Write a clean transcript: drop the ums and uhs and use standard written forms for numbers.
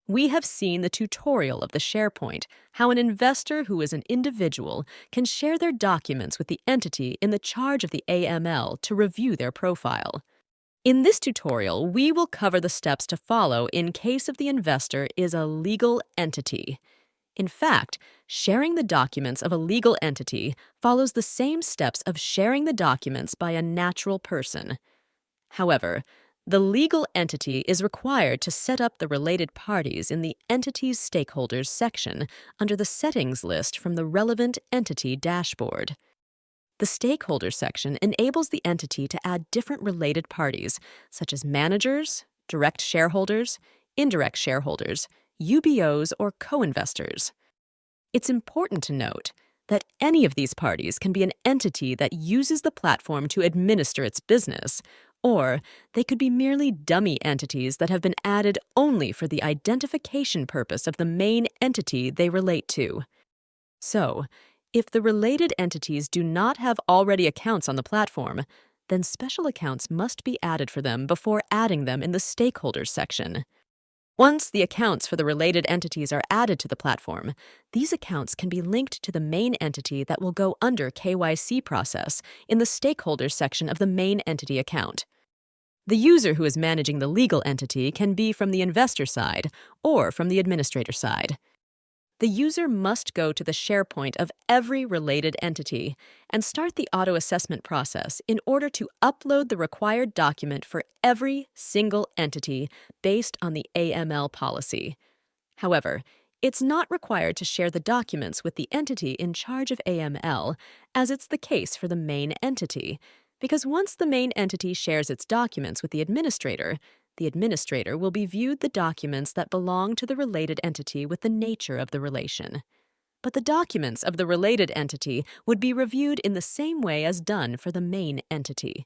We have seen the tutorial of the SharePoint, how an investor who is an individual can share their documents with the entity in the charge of the AML to review their profile. In this tutorial, we will cover the steps to follow in case of the investor is a legal entity. In fact, sharing the documents of a legal entity follows the same steps of sharing the documents by a natural person. However, the legal entity is required to set up the related parties in the Entities Stakeholders section under the Settings list from the relevant entity dashboard. The Stakeholder section enables the entity to add different related parties, such as managers, direct shareholders, indirect shareholders, UBOs, or co-investors. It's important to note that any of these parties can be an entity that uses the platform to administer its business, or they could be merely dummy entities that have been added only for the identification purpose of the main entity they relate to. So, if the related entities do not have already accounts on the platform, then special accounts must be added for them before adding them in the Stakeholders section. Once the accounts for the related entities are added to the platform, these accounts can be linked to the main entity that will go under KYC process in the Stakeholders section of the main entity account. The user who is managing the legal entity can be from the investor side or from the administrator side. The user must go to the SharePoint of every related entity and start the auto-assessment process in order to upload the required document for every single entity based on the AML policy. However, it's not required to share the documents with the entity in charge of AML, as it's the case for the main entity, because once the main entity shares its documents with the administrator will be viewed the documents that belong to the related entity with the nature of the relation. But the documents of the related entity would be reviewed in the same way as done for the main entity.